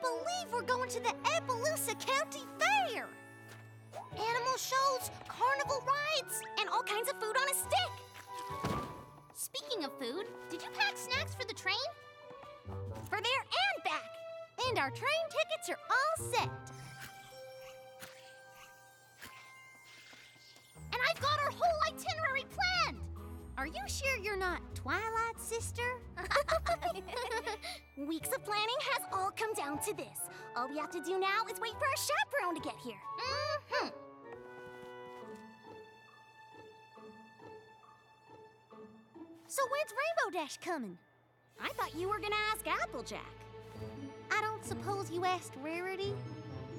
believe we're going to the Appaloosa County Fair! Animal shows, carnival rides, and all kinds of food on a stick. Speaking of food, did you pack snacks for the train? For there and back. And our train tickets are all set. And I've got our whole itinerary planned. Are you sure you're not Twilight's sister? Weeks of planning has all come down to this. All we have to do now is wait for our chaperone to get here. Mm-hmm. So when's Rainbow Dash coming? I thought you were gonna ask Applejack. I don't suppose you asked Rarity?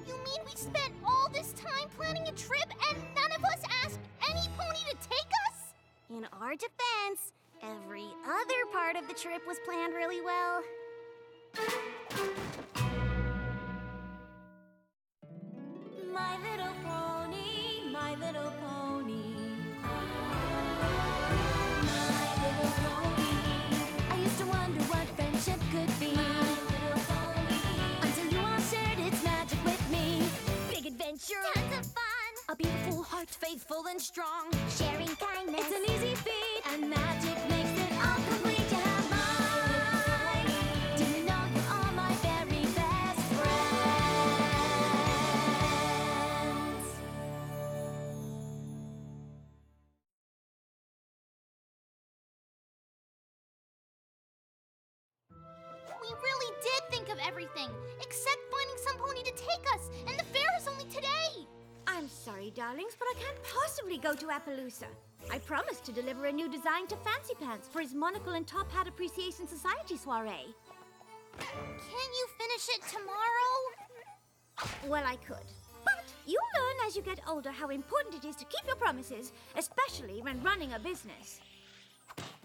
You mean we spent all this time planning a trip and none of us asked any pony to take us? In our defense, every other part of the trip was planned really well. My little pony, my little pony. My little pony. I used to wonder what friendship could be. My little pony. Until you all shared its magic with me. Big adventure. Tons of fun. A beautiful heart, faithful and strong. Sharing kindness. It's an easy feat, and magic makes it all complete. You have mine. Do you know you're all my very best friends? We really did think of everything, except finding some pony to take us, and the fair is only today. I'm sorry, darlings, but I can't possibly go to Appaloosa. I promised to deliver a new design to Fancy Pants for his Monocle and Top Hat Appreciation Society soiree. Can you finish it tomorrow? Well, I could. But you'll learn as you get older how important it is to keep your promises, especially when running a business.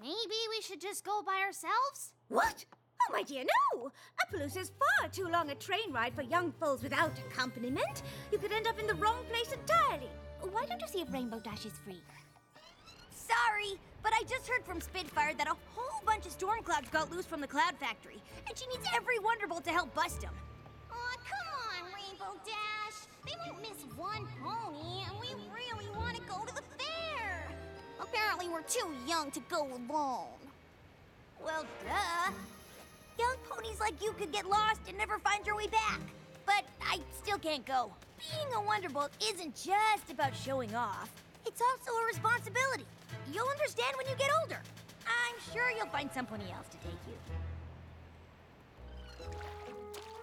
Maybe we should just go by ourselves? What? Oh, my dear, no! Appaloosa is far too long a train ride for young foals without accompaniment. You could end up in the wrong place entirely. Why don't you see if Rainbow Dash is free? Sorry, but I just heard from Spitfire that a whole bunch of storm clouds got loose from the Cloud Factory, and she needs every Wonderbolt to help bust them. Aw, come on, Rainbow Dash. They won't miss one pony, and we really want to go to the fair. Apparently, we're too young to go alone. Well, duh. Young ponies like you could get lost and never find your way back. But I still can't go. Being a Wonderbolt isn't just about showing off. It's also a responsibility. You'll understand when you get older. I'm sure you'll find somebody else to take you.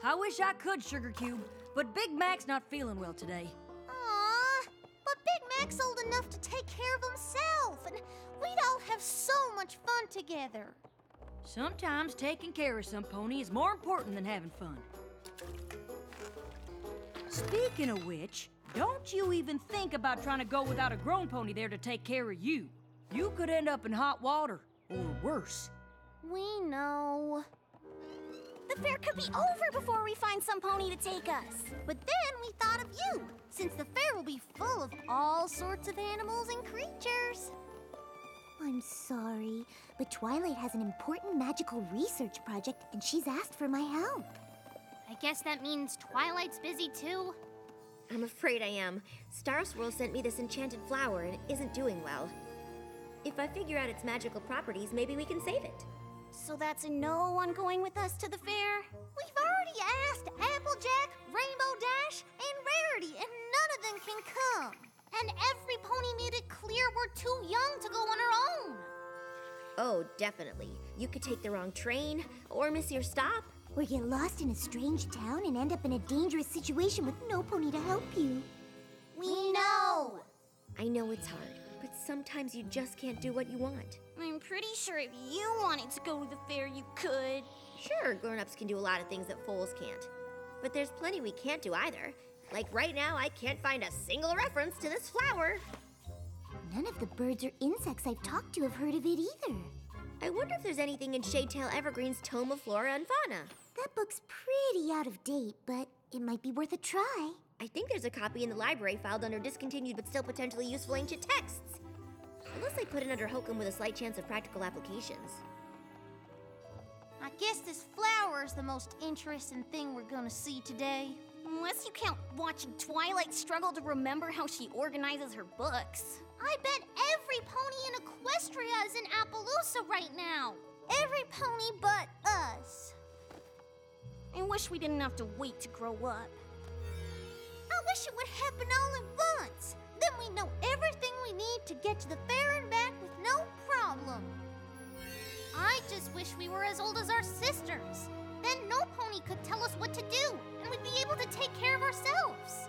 I wish I could, Sugar Cube, but Big Mac's not feeling well today. Aw, but Big Mac's old enough to take care of himself, and we'd all have so much fun together. Sometimes taking care of some pony is more important than having fun. Speaking of which, don't you even think about trying to go without a grown pony there to take care of you. You could end up in hot water, or worse. We know. The fair could be over before we find some pony to take us. But then we thought of you, since the fair will be full of all sorts of animals and creatures. I'm sorry, but Twilight has an important magical research project, and she's asked for my help. I guess that means Twilight's busy too. I'm afraid I am. Star Swirl sent me this enchanted flower and it isn't doing well. If I figure out its magical properties, maybe we can save it. So that's a no on going with us to the fair? We've already asked Applejack, Rainbow Dash, and Rarity, and none of them can come. And every pony made it clear we're too young to go on our own. Oh, definitely. You could take the wrong train, or miss your stop. Or get lost in a strange town and end up in a dangerous situation with no pony to help you. We know. I know it's hard, but sometimes you just can't do what you want. I'm pretty sure if you wanted to go to the fair, you could. Sure, grown-ups can do a lot of things that foals can't. But there's plenty we can't do either. Like right now, I can't find a single reference to this flower. None of the birds or insects I've talked to have heard of it either. I wonder if there's anything in Shadetail Evergreen's Tome of Flora and Fauna. That book's pretty out of date, but it might be worth a try. I think there's a copy in the library filed under discontinued but still potentially useful ancient texts. Unless I put it under Hokum with a slight chance of practical applications. I guess this flower is the most interesting thing we're gonna see today. Unless you count watching Twilight struggle to remember how she organizes her books. I bet every pony in Equestria is in Appaloosa right now. Every pony but us. I wish we didn't have to wait to grow up. I wish it would happen all at once. Then we know everything we need to get to the fair and back with no problem. I just wish we were as old as our sisters. Then no pony could tell us what to do, and we'd be able to take care of ourselves.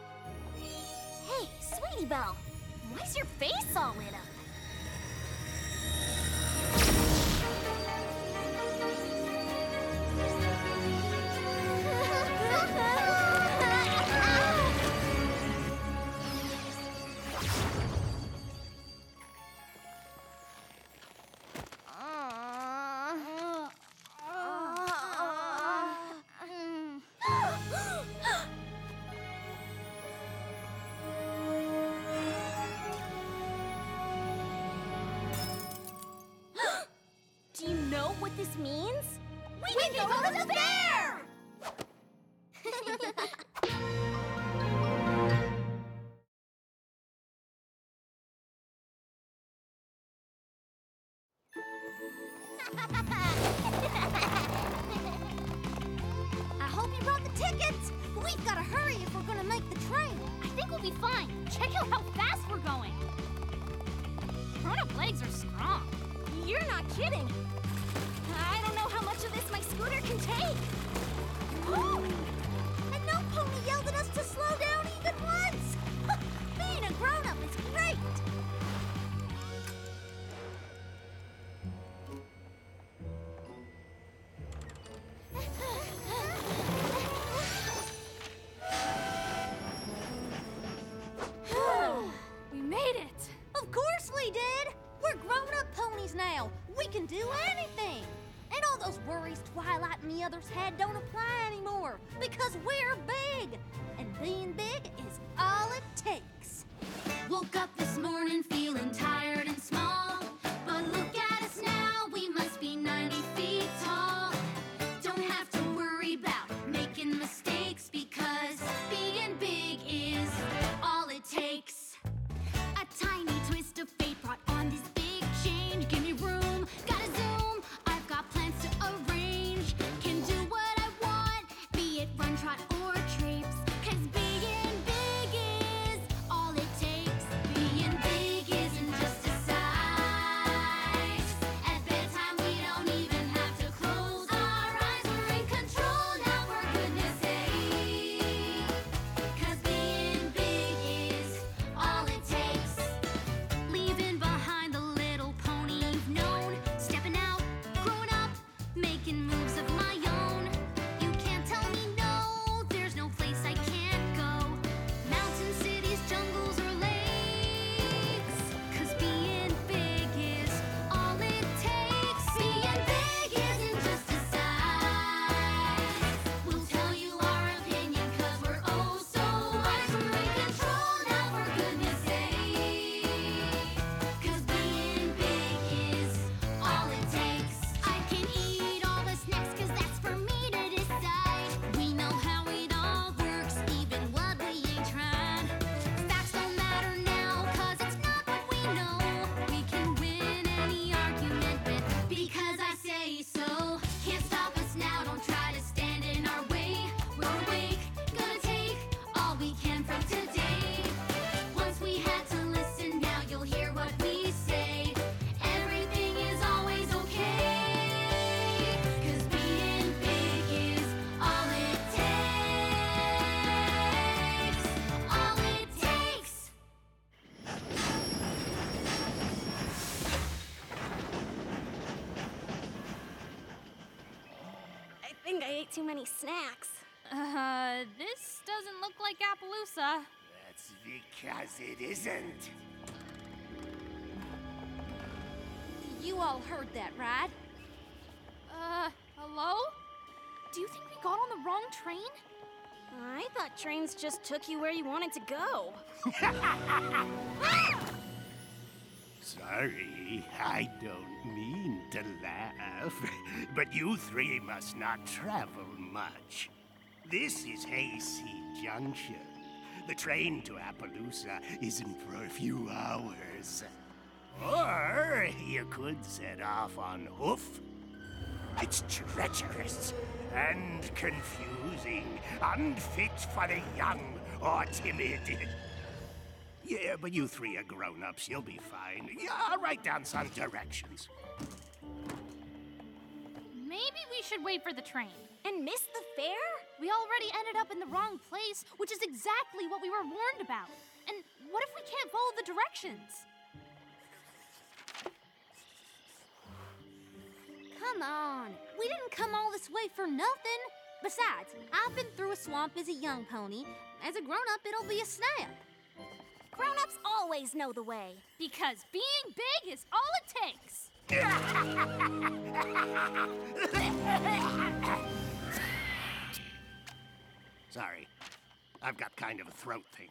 Hey, Sweetie Belle, why's your face all lit up? Do you know what this means? We can go to the fair! I hope you brought the tickets! We've got to hurry if we're gonna make the train. I think we'll be fine. Check out how fast we're going. Grown-up legs are strong. You're not kidding. I don't know how much of this my scooter can take. Ooh! And no pony yelled at us to slow down even once. Being a grown-up is great. We made it. Of course we did. We're grown-up ponies now. We can do anything. And all those worries Twilight and the others had don't apply anymore because we're big. And being big is all it takes. Woke up this morning feeling tired and small. But look at us now, we must be 90 feet tall. Don't have to worry about making mistakes because being big is all it takes. A tiny twist of fate brought on this big change. Give me room, gotta zoom. I've got plans to arrange. Can do what I want, be it run, trot, or traipse. 'Cause being big is all it takes. Being big isn't just a size. At bedtime we don't even have to close our eyes. We're in control now, for goodness sake. 'Cause being big is all it takes. Leaving behind the little pony you've known. Stepping out, growing up, making moves of my own. You can't tell me no, there's no place I can't go. Mountains, cities, jungles, or lakes. 'Cause being big is all it takes. Being big isn't just a size. We'll tell you our opinion 'cause we're oh so wise. We're in control now, for goodness sake. 'Cause being big is all it takes. I can eat all the snacks 'cause that's for me to decide. We know how it all works, even what we ain't tried. Facts don't matter now 'cause it's not what we know. We can win any argument with because I say so. Can't stop us now, don't try to stand in our way. We're awake, gonna take all we can from today. Once we had to listen, now you'll hear what we say. Everything is always okay. 'Cause being big is all it takes. All it takes. I think I ate too many snacks. This doesn't look like Appaloosa. That's because it isn't. You all heard that, right? Hello? Do you think we got on the wrong train? I thought trains just took you where you wanted to go. Sorry, I don't mean to laugh, but you three must not travel much. This is Hayseed Junction. The train to Appaloosa isn't for a few hours. Or you could set off on Hoof. It's treacherous and confusing, unfit for the young or timid. Yeah, but you three are grown-ups. You'll be fine. Yeah, I'll write down some directions. Maybe we should wait for the train. And miss the fair? We already ended up in the wrong place, which is exactly what we were warned about. And what if we can't follow the directions? Come on. We didn't come all this way for nothing. Besides, I've been through a swamp as a young pony. As a grown-up, it'll be a snap. Grown-ups always know the way. Because being big is all it takes. Sorry, I've got kind of a throat thing.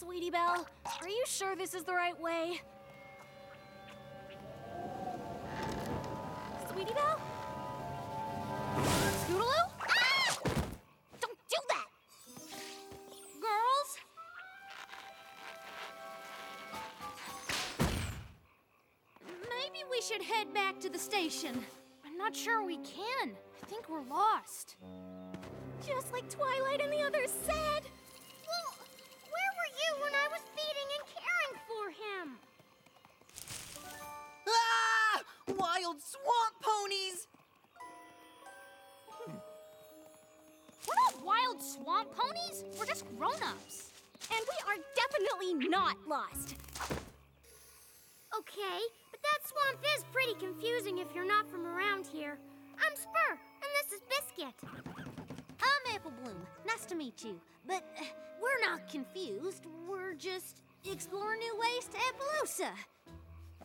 Sweetie Belle, are you sure this is the right way? Sweetie Belle? Scootaloo? Ah! Don't do that! Girls? Maybe we should head back to the station. I'm not sure we can. I think we're lost. Just like Twilight and the others said. Well, where were you when I was feeding and caring for him? Ah! Wild swamp ponies! We're not wild swamp ponies. We're just grown-ups. And we are definitely not lost. Okay, but that swamp is pretty confusing if you're not from around here. I'm Spur, and this is Biscuit. I'm Apple Bloom. Nice to meet you. But we're not confused. We're just exploring new ways to Appaloosa.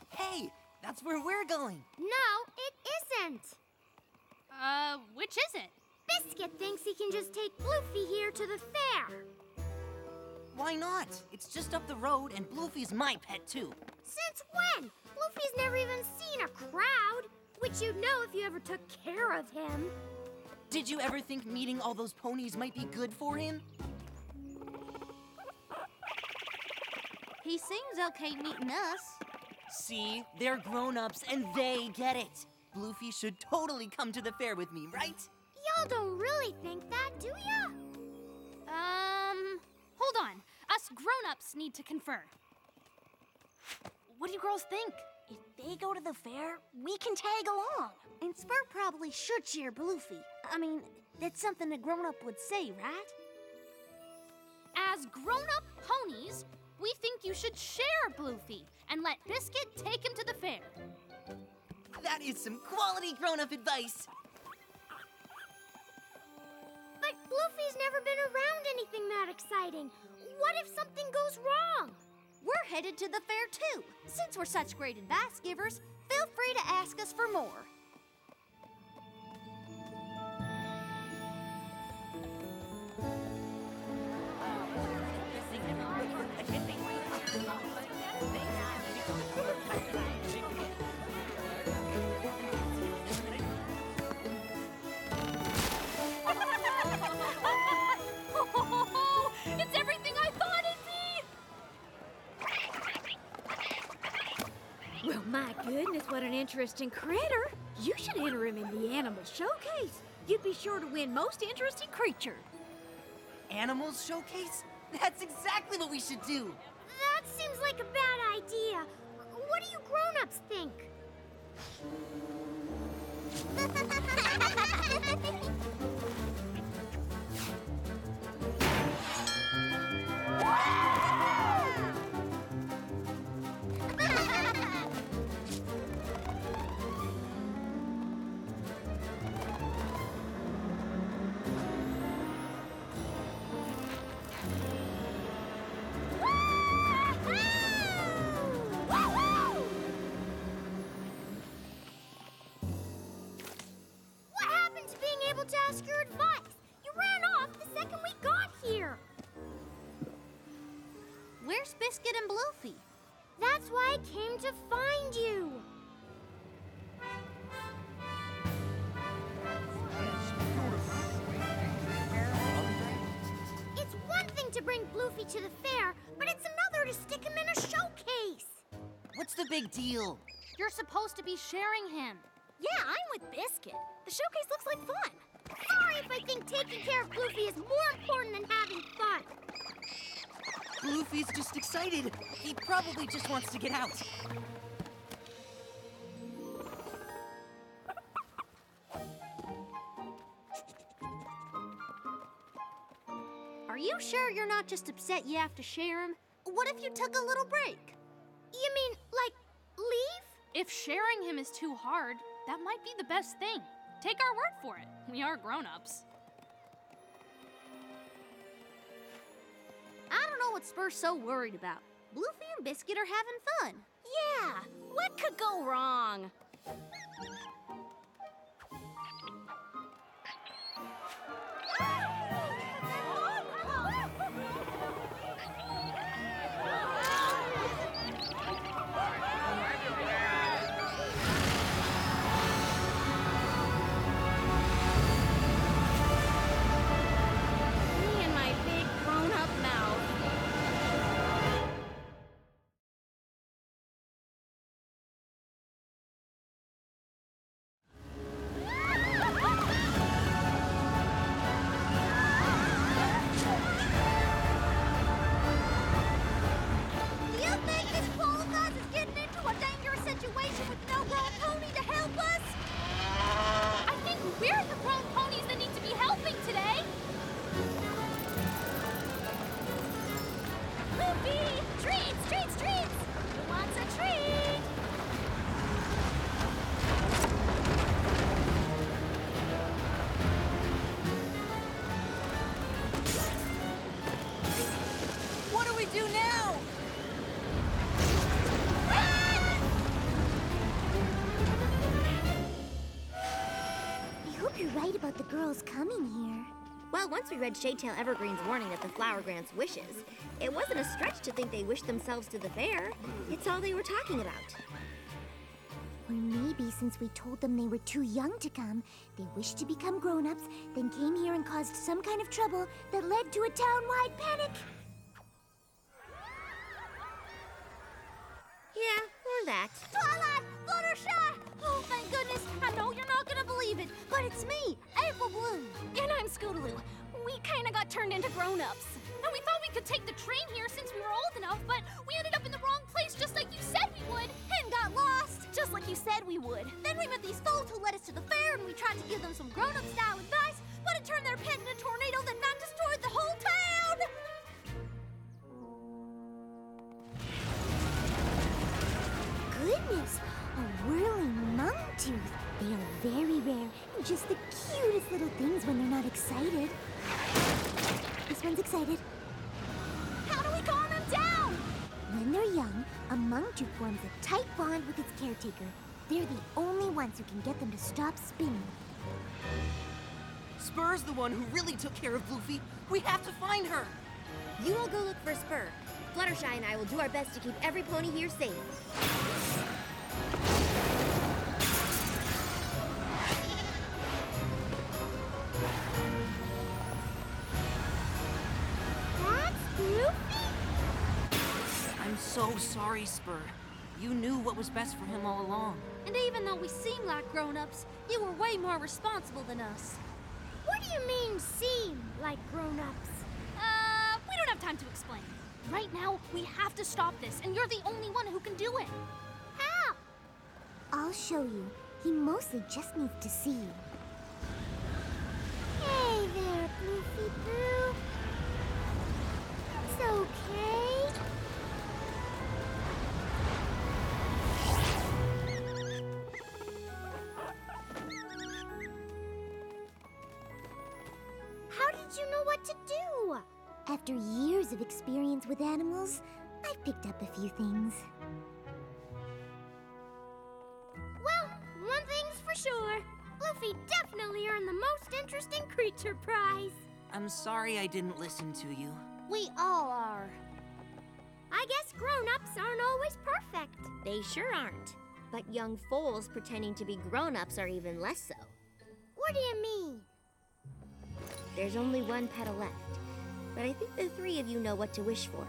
Hey, that's where we're going. No, it isn't. Which is it? Biscuit thinks he can just take Bloofy here to the fair. Why not? It's just up the road, and Bloofy's my pet, too. Since when? Bloofy's never even seen a crowd, which you'd know if you ever took care of him. Did you ever think meeting all those ponies might be good for him? He seems okay meeting us. See, they're grown-ups, and they get it. Bloofy should totally come to the fair with me, right? Y'all don't really think that, do ya? Hold on. Us grown-ups need to confer. What do you girls think? If they go to the fair, we can tag along. And Spur probably should cheer Bloofy. I mean, that's something a grown-up would say, right? As grown-up ponies, we think you should share Bloofy and let Biscuit take him to the fair. That is some quality grown-up advice. But Bloofy's never been around anything that exciting. What if something goes wrong? We're headed to the fair, too. Since we're such great advice givers, feel free to ask us for more. It's everything I thought it'd be! Well, my goodness, what an interesting critter. You should enter him in the animal showcase. You'd be sure to win most interesting creature. Animals showcase? That's exactly what we should do. That seems like a bad idea. What do you grown-ups think? What happened to being able to ask your advice? You ran off the second we got here. Where's Biscuit and Bluefy? That's why I came to find you. It's one thing to bring Bluefy to the fair, but it's another to stick him in a showcase. What's the big deal? You're supposed to be sharing him. Yeah, I'm with Biscuit. The showcase looks like fun. Sorry if I think taking care of Bluefy is more important than having fun. Bluefy's just excited. He probably just wants to get out. Are you sure you're not just upset you have to share him? What if you took a little break? You mean, like, leave? If sharing him is too hard, that might be the best thing. Take our word for it. We are grown-ups. I don't know what Spur's so worried about. Bluefy and Biscuit are having fun. Yeah, what could go wrong? Me and my big grown-up mouth. Do you think this Polka is getting into a dangerous situation with no grown pony to help us? I think we're the grown ponies that need to be helping today. Loopy! Treats! Treats! Treats! Who wants a treat? What do we do now? I hope you're right about the girls coming here. Well, once we read Shadetail Evergreen's warning that the flower grants wishes, it wasn't a stretch to think they wished themselves to the fair. It's all they were talking about. Or maybe since we told them they were too young to come, they wished to become grown-ups, then came here and caused some kind of trouble that led to a town-wide panic. Yeah, or that. Twilight! Fluttershy! Oh, thank goodness! I know you're not gonna believe it, but it's me, April Bloom. And I'm Scootaloo. We kinda got turned into grown-ups. And we thought we could take the train here since we were old enough, but we ended up in the wrong place just like you said we would. And got lost, just like you said we would. Then we met these fools who led us to the fair, and we tried to give them some grown-up style advice, but it turned their pet into a tornado that not destroyed the whole town! Goodness, a whirling mungtooth. They are very rare and just the cutest little things when they're not excited. This one's excited. How do we calm them down? When they're young, a mungtooth forms a tight bond with its caretaker. They're the only ones who can get them to stop spinning. Spur's the one who really took care of Bluefy. We have to find her. You all go look for Spur. Fluttershy and I will do our best to keep every pony here safe. That's Bluefy? I'm so sorry, Spur. You knew what was best for him all along. And even though we seem like grown-ups, you were way more responsible than us. What do you mean, seem like grown-ups? We don't have time to explain. Right now, we have to stop this, and you're the only one who can do it. How? I'll show you. He mostly just needs to see you. Hey there, Bloofy Boo. It's okay. How did you know what to do? After years of experience with animals, I've picked up a few things. Well, one thing's for sure. Bluefy definitely earned the most interesting creature prize. I'm sorry I didn't listen to you. We all are. I guess grown-ups aren't always perfect. They sure aren't. But young foals pretending to be grown-ups are even less so. What do you mean? There's only one petal left. But I think the three of you know what to wish for.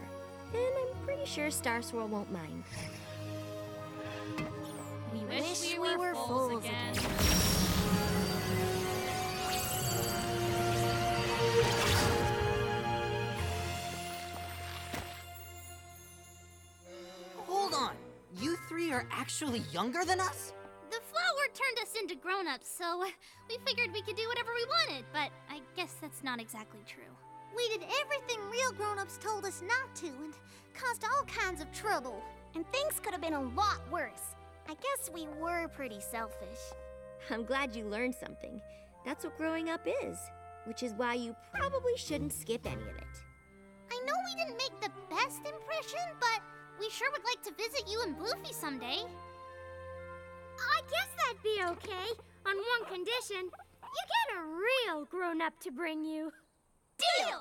And I'm pretty sure Star Swirl won't mind. We wish we were fools again. Hold on. You three are actually younger than us? The flower turned us into grown-ups, so we figured we could do whatever we wanted, but I guess that's not exactly true. We did everything real grown-ups told us not to and caused all kinds of trouble. And things could have been a lot worse. I guess we were pretty selfish. I'm glad you learned something. That's what growing up is. Which is why you probably shouldn't skip any of it. I know we didn't make the best impression, but we sure would like to visit you and Bluefy someday. I guess that'd be okay, on one condition. You get a real grown-up to bring you. Deal!